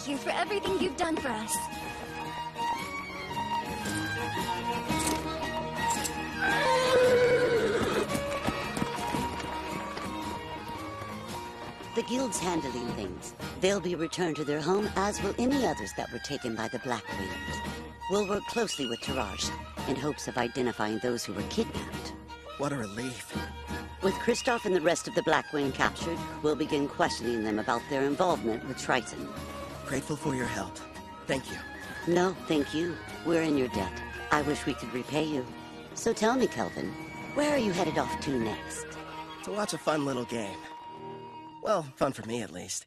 thank you for everything you've done for us. The guild's handling things. They'll be returned to their home, as will any others that were taken by the Black Wings. We'll work closely with Taraj, in hopes of identifying those who were kidnapped. What a relief. With Kristoff and the rest of the Black Wing captured, we'll begin questioning them about their involvement with Triton. Grateful for your help. Thank you. No, thank you. We're in your debt. I wish we could repay you. So tell me, Kelvin, where are you headed off to next? To watch a fun little game. Well, fun for me at least.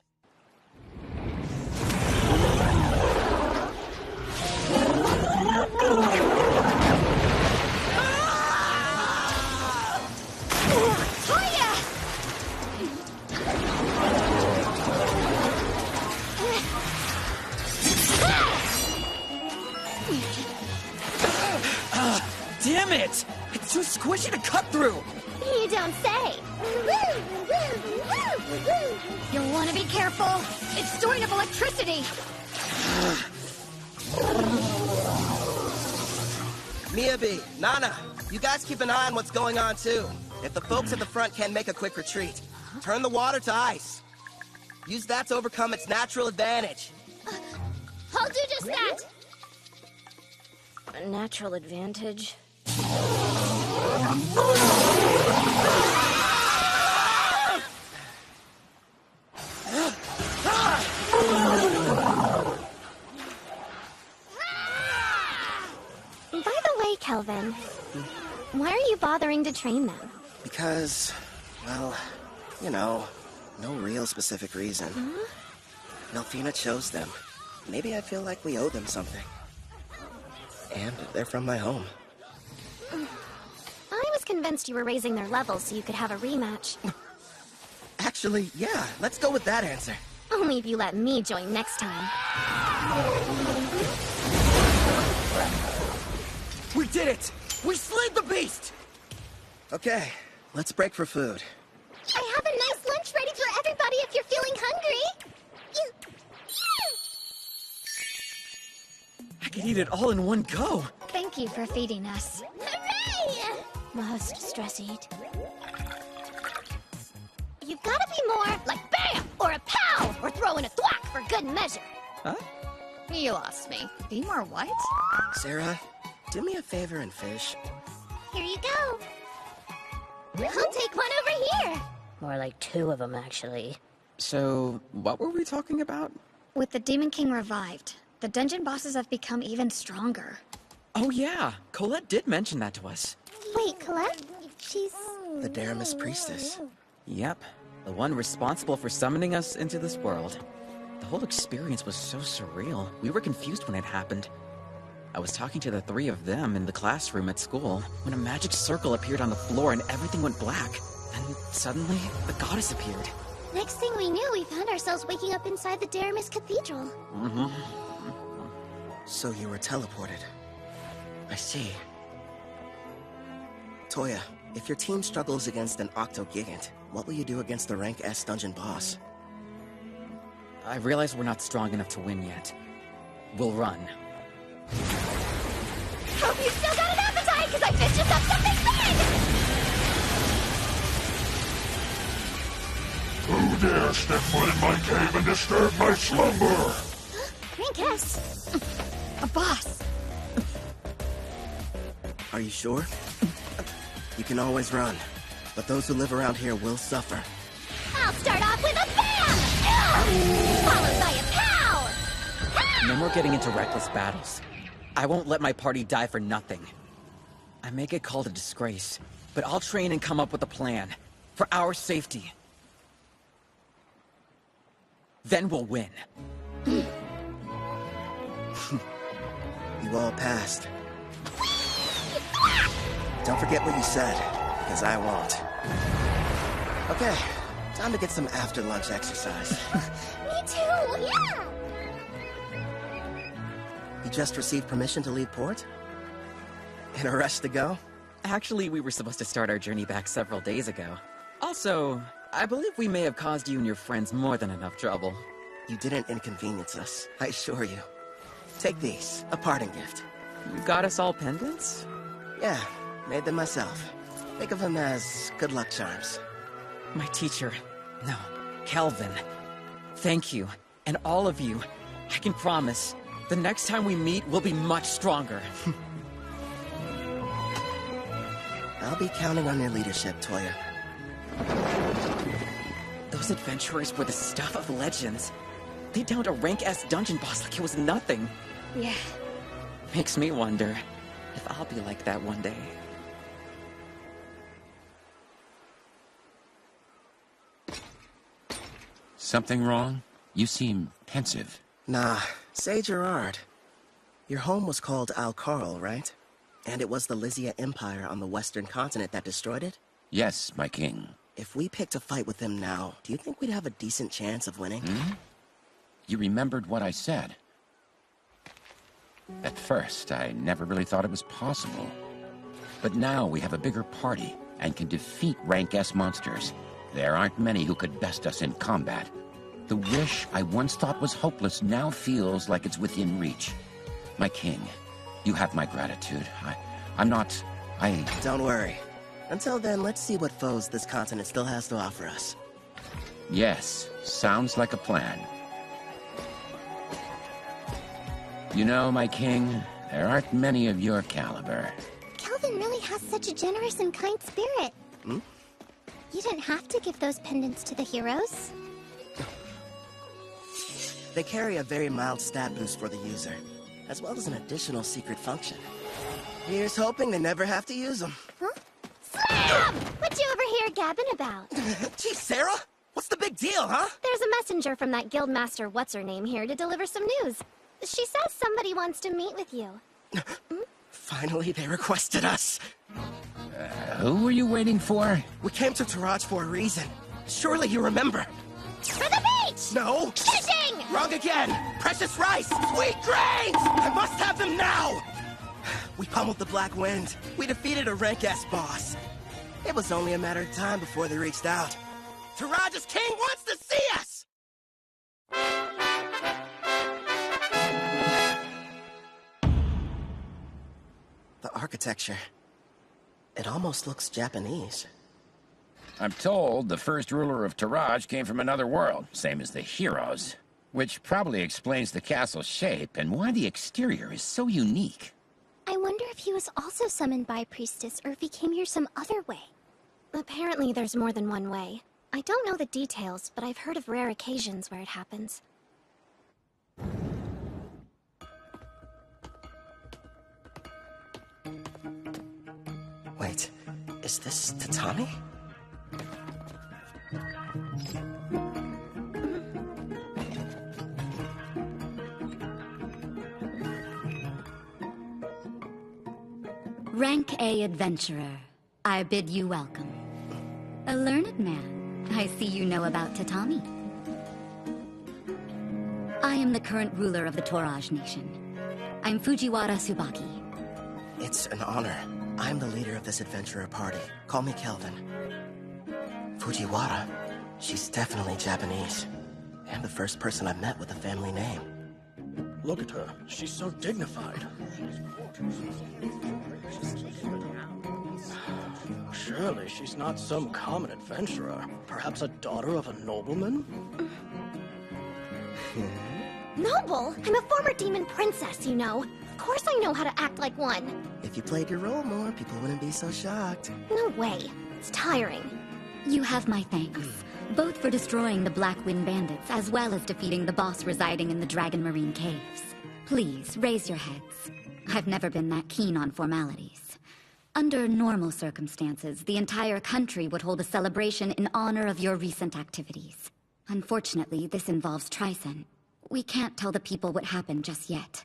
Damn it! It's too squishy to cut through! You don't say. You'll want to be careful. It's storing up electricity. Miyabi, Nana, you guys keep an eye on what's going on too. If the folks at the front can't make a quick retreat, turn the water to ice. Use that to overcome its natural advantage. I'll do just that. A natural advantage? By the way, Kelvin, why are you bothering to train them? Because, well, you know, no real specific reason. Nelfina chose them. Maybe I feel like we owe them something. And they're from my home. I was convinced you were raising their levels so you could have a rematch. Actually, yeah, let's go with that answer. Only if you let me join next time. We did it! We slayed the beast! Okay, let's break for food. I have a nice lunch ready for everybody if you're feeling hungry. I could eat it all in one go. Thank you for feeding us. Hooray! Must stress eat. You've got to be more like BAM! Or a POW! Or throw in a thwack for good measure. Huh? You lost me. Be more what? Sarah, do me a favor and fish. Here you go. I'll take one over here. More like 2 of them, actually. So, what were we talking about? With the Demon King revived, the dungeon bosses have become even stronger. Oh yeah, Colette did mention that to us. Wait, Colette? She's... The Daramus Priestess. Yep, the one responsible for summoning us into this world. The whole experience was so surreal. We were confused when it happened. I was talking to the 3 of them in the classroom at school when a magic circle appeared on the floor and everything went black. And suddenly, the goddess appeared. Next thing we knew, we found ourselves waking up inside the Daramus Cathedral. So you were teleported. I see. Toya, if your team struggles against an Octogigant, what will you do against the rank S dungeon boss? I realize we're not strong enough to win yet. We'll run. Hope you still got an appetite, because I fished us up something big! Who dare step foot in my cave and disturb my slumber? Rank S. A boss. Are you sure? You can always run, but those who live around here will suffer. I'll start off with a BAM! Followed by a POW! No more getting into reckless battles. I won't let my party die for nothing. I may get called a disgrace, but I'll train and come up with a plan. For our safety. Then we'll win. You all passed. Don't forget what you said, because I won't. Okay, time to get some after-lunch exercise. Me too, yeah! You just received permission to leave port? In a rush to go? Actually, we were supposed to start our journey back several days ago. Also, I believe we may have caused you and your friends more than enough trouble. You didn't inconvenience us, I assure you. Take these, a parting gift. You got us all pendants? Yeah, made them myself. Think of them as good luck charms. My teacher. No, Kelvin. Thank you. And all of you. I can promise, the next time we meet, we'll be much stronger. I'll be counting on your leadership, Toya. Those adventurers were the stuff of legends. They downed a rank S dungeon boss like it was nothing. Yeah. Makes me wonder if I'll be like that one day. Something wrong? You seem pensive. Nah, say Gerard. Your home was called Alcarl, right? And it was the Lysia Empire on the western continent that destroyed it? Yes, my king. If we picked a fight with them now, do you think we'd have a decent chance of winning? You remembered what I said. At first, I never really thought it was possible. But now we have a bigger party and can defeat rank S monsters. There aren't many who could best us in combat. The wish I once thought was hopeless now feels like it's within reach. My king, you have my gratitude. Don't worry. Until then, let's see what foes this continent still has to offer us. Yes, sounds like a plan. You know, my king, there aren't many of your caliber. Kelvin really has such a generous and kind spirit. Hmm? You didn't have to give those pendants to the heroes. They carry a very mild stat boost for the user, as well as an additional secret function. Here's hoping they never have to use them. Huh? Slam! What you over here gabbing about? Gee, Sarah! What's the big deal, huh? There's a messenger from that guildmaster what's-her-name here to deliver some news. She says somebody wants to meet with you. Finally, they requested us. Who were you waiting for? We came to Taraj for a reason. Surely you remember. For the beach! No! Fishing! Wrong again! Precious rice! Sweet grains! I must have them now! We pummeled the Black Wind. We defeated a rank S boss. It was only a matter of time before they reached out. Taraj's king wants to see us! The architecture. It almost looks Japanese. I'm told the first ruler of Taraj came from another world, same as the heroes. Which probably explains the castle's shape and why the exterior is so unique. I wonder if he was also summoned by a priestess or if he came here some other way. Apparently there's more than one way. I don't know the details, but I've heard of rare occasions where it happens. Wait, is this tatami? Rank A adventurer, I bid you welcome. A learned man, I see you know about tatami. I am the current ruler of the Toraj Nation. I'm Fujiwara Tsubaki. It's an honor. I'm the leader of this adventurer party. Call me Kelvin. Fujiwara? She's definitely Japanese. And the first person I've met with a family name. Look at her. She's so dignified. Surely she's not some common adventurer. Perhaps a daughter of a nobleman? Noble? I'm a former demon princess, you know. Of course I know how to act like one. If you played your role more, people wouldn't be so shocked. No way. It's tiring. You have my thanks, both for destroying the Black Wind Bandits as well as defeating the boss residing in the Dragon Marine Caves. Please, raise your heads. I've never been that keen on formalities. Under normal circumstances, the entire country would hold a celebration in honor of your recent activities. Unfortunately, this involves Tricen. We can't tell the people what happened just yet.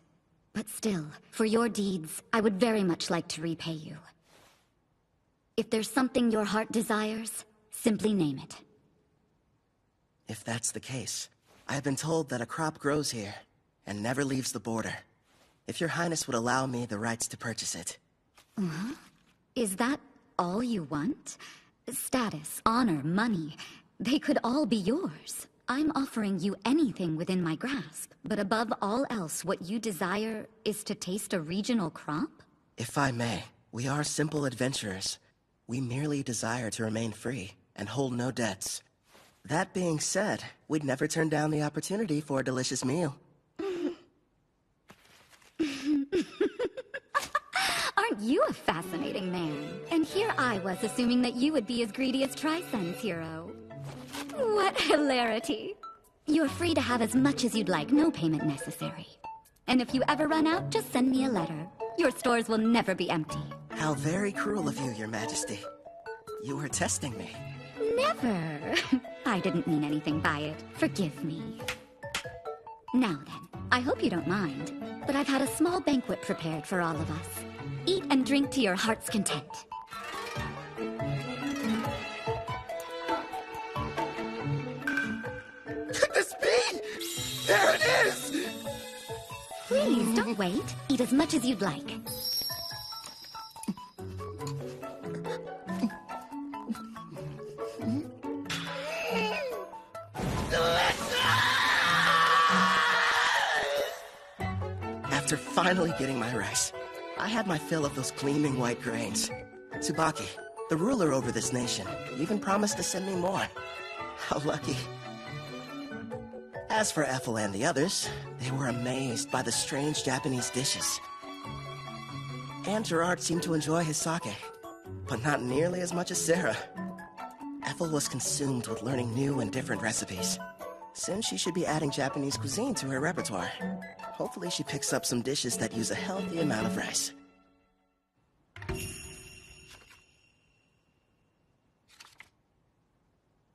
But still, for your deeds, I would very much like to repay you. If there's something your heart desires, simply name it. If that's the case, I have been told that a crop grows here and never leaves the border. If your highness would allow me the rights to purchase it. Is that all you want? Status, honor, money, they could all be yours. I'm offering you anything within my grasp, but above all else, what you desire is to taste a regional crop? If I may, we are simple adventurers. We merely desire to remain free and hold no debts. That being said, we'd never turn down the opportunity for a delicious meal. Aren't you a fascinating man? And here I was assuming that you would be as greedy as Trisun's hero. What hilarity. You're free to have as much as you'd like, no payment necessary. And if you ever run out, just send me a letter. Your stores will never be empty. How very cruel of you, Your Majesty. You were testing me. Never. I didn't mean anything by it. Forgive me. Now then, I hope you don't mind, but I've had a small banquet prepared for all of us. Eat and drink to your heart's content. The speed! There it is! Please, don't wait. Eat as much as you'd like. After finally getting my rice, I had my fill of those gleaming white grains. Tsubaki, the ruler over this nation, even promised to send me more. How lucky. As for Ethel and the others, they were amazed by the strange Japanese dishes. And Gerard seemed to enjoy his sake, but not nearly as much as Sarah. Ethel was consumed with learning new and different recipes. Soon she should be adding Japanese cuisine to her repertoire. Hopefully she picks up some dishes that use a healthy amount of rice.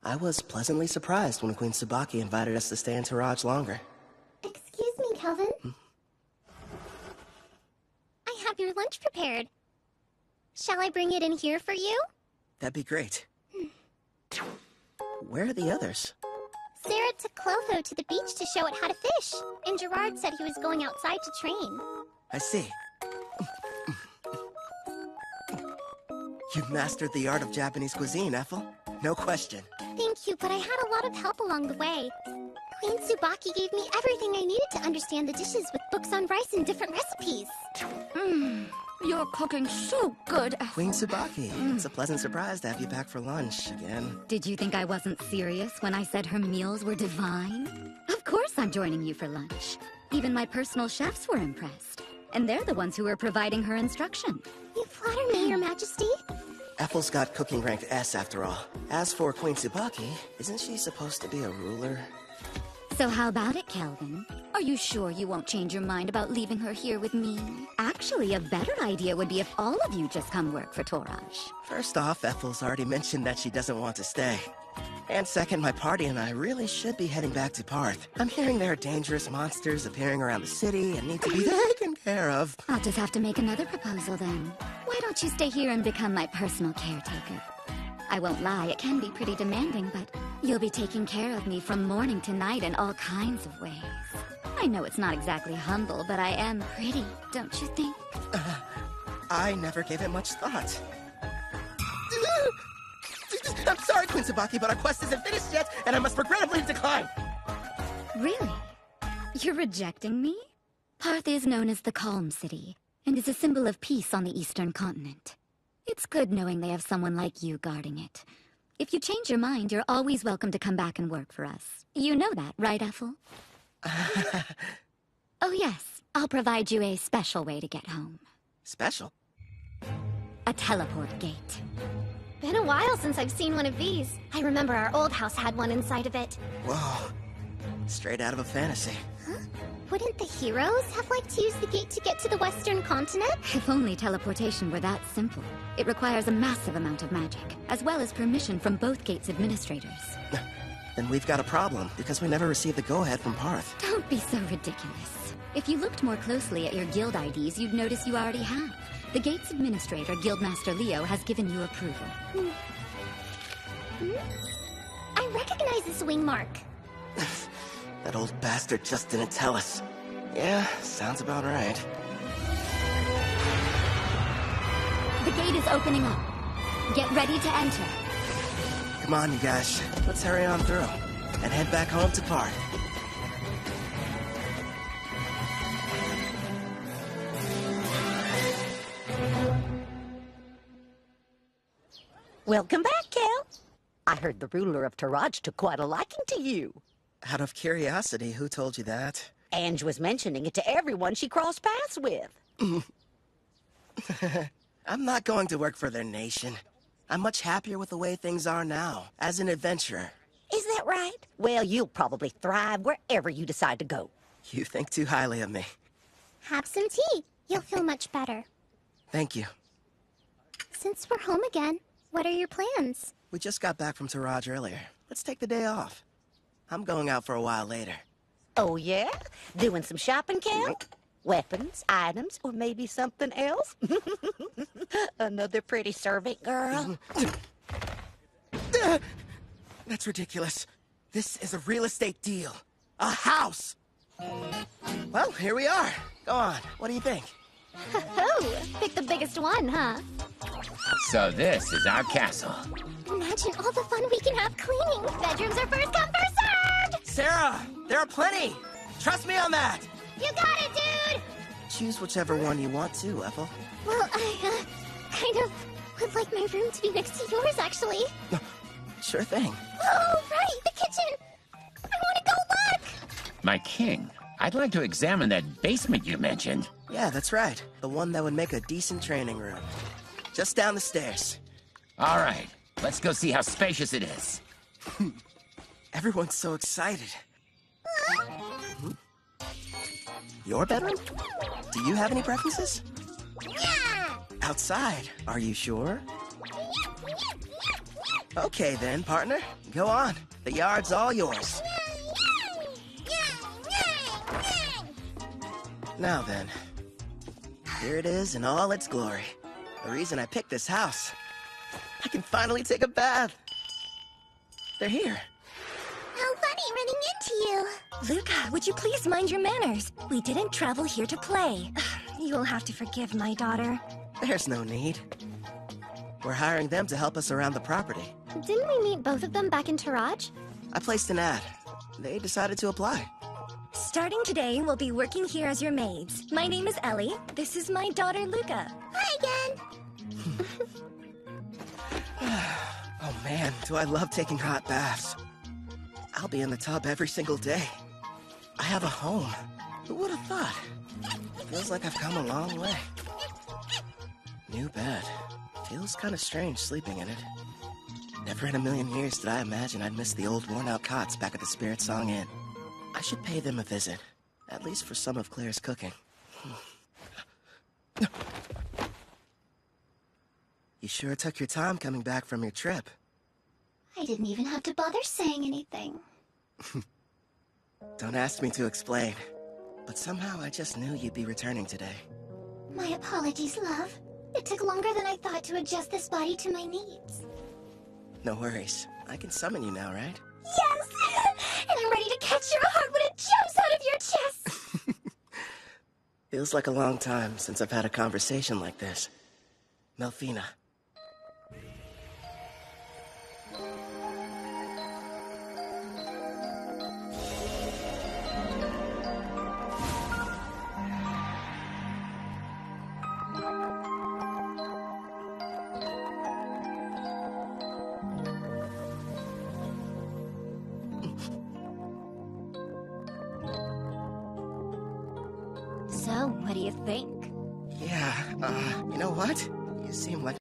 I was pleasantly surprised when Queen Tsubaki invited us to stay in Taraj longer. Excuse me, Kelvin. I have your lunch prepared. Shall I bring it in here for you? That'd be great. Where are the others? Sarah took Clotho to the beach to show it how to fish, and Gerard said he was going outside to train. I see. You've mastered the art of Japanese cuisine, Ethel. No question. Thank you, but I had a lot of help along the way. Queen Tsubaki gave me everything I needed to understand the dishes with books on rice and different recipes. You're cooking so good, Ethel. Queen Tsubaki, it's a pleasant surprise to have you back for lunch again. Did you think I wasn't serious when I said her meals were divine? Of course I'm joining you for lunch. Even my personal chefs were impressed. And they're the ones who were providing her instruction. You flatter me, Your Majesty. Ethel's got cooking rank S after all. As for Queen Tsubaki, isn't she supposed to be a ruler? So how about it, Kelvin? Are you sure you won't change your mind about leaving her here with me? Actually, a better idea would be if all of you just come work for Toraj. First off, Ethel's already mentioned that she doesn't want to stay. And second, my party and I really should be heading back to Parth. I'm hearing there are dangerous monsters appearing around the city and need to be taken care of. I'll just have to make another proposal then. Why don't you stay here and become my personal caretaker? I won't lie, it can be pretty demanding, but you'll be taking care of me from morning to night in all kinds of ways. I know it's not exactly humble, but I am pretty, don't you think? I never gave it much thought. I'm sorry, Queen Tsubaki, but our quest isn't finished yet, and I must regrettably decline. Really? You're rejecting me? Parth is known as the Calm City, and is a symbol of peace on the Eastern continent. It's good knowing they have someone like you guarding it. If you change your mind, you're always welcome to come back and work for us. You know that, right, Ethel? Oh yes, I'll provide you a special way to get home. Special? A teleport gate. Been a while since I've seen one of these. I remember our old house had one inside of it. Whoa. Straight out of a fantasy. Huh? Wouldn't the heroes have liked to use the gate to get to the Western continent? If only teleportation were that simple. It requires a massive amount of magic, as well as permission from both gate's administrators. Then we've got a problem, because we never received the go-ahead from Parth. Don't be so ridiculous. If you looked more closely at your guild IDs, you'd notice you already have. The gate's administrator, Guildmaster Leo, has given you approval. I recognize this wing mark. That old bastard just didn't tell us. Yeah, sounds about right. The gate is opening up. Get ready to enter. Come on, you guys. Let's hurry on through. and head back home to Parth. Welcome back, Kel. I heard the ruler of Taraj took quite a liking to you. Out of curiosity, who told you that? Ange was mentioning it to everyone she crossed paths with. I'm not going to work for their nation. I'm much happier with the way things are now, as an adventurer. Is that right? Well, you'll probably thrive wherever you decide to go. You think too highly of me. Have some tea. You'll feel much better. Thank you. Since we're home again, what are your plans? We just got back from Taraj earlier. Let's take the day off. I'm going out for a while later. Oh, yeah? Doing some shopping, Kel? Weapons, items, or maybe something else? Another pretty servant girl? That's ridiculous. This is a real estate deal. A house! Well, here we are. Go on. What do you think? Oh, pick the biggest one, huh? So this is our castle. Imagine all the fun we can have cleaning. Bedrooms are first come, first served! Sarah, there are plenty. Trust me on that. You got it, dude! Choose whichever one you want to, Ethel. Well, I, kind of would like my room to be next to yours, actually. Sure thing. Oh, right, the kitchen! I want to go look! My king, I'd like to examine that basement you mentioned. Yeah, that's right. The one that would make a decent training room. Just down the stairs. All right, let's go see how spacious it is. Everyone's so excited. Your bedroom? Do you have any preferences? Yeah! Outside, are you sure? Okay then, partner. Go on. The yard's all yours. Now then, here it is in all its glory. The reason I picked this house. I can finally take a bath. They're here. How funny running into you. Luca, would you please mind your manners? We didn't travel here to play. You'll have to forgive my daughter. There's no need. We're hiring them to help us around the property. Didn't we meet both of them back in Taraj? I placed an ad. They decided to apply. Starting today, we'll be working here as your maids. My name is Ellie. This is my daughter, Luca. Hi again. Oh man, do I love taking hot baths. I'll be in the tub every single day. I have a home. Who would have thought? Feels like I've come a long way. New bed. Feels kind of strange sleeping in it. Never in a million years did I imagine I'd miss the old worn-out cots back at the Spirit Song Inn. I should pay them a visit, at least for some of Claire's cooking. You sure took your time coming back from your trip. I didn't even have to bother saying anything. Don't ask me to explain, but somehow I just knew you'd be returning today. My apologies, love. It took longer than I thought to adjust this body to my needs. No worries. I can summon you now, right? Yes! And I'm ready to catch your heart when it jumps out of your chest! Feels like a long time since I've had a conversation like this. Melfina. So, what do you think? Yeah, you know what? You seem like...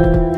you.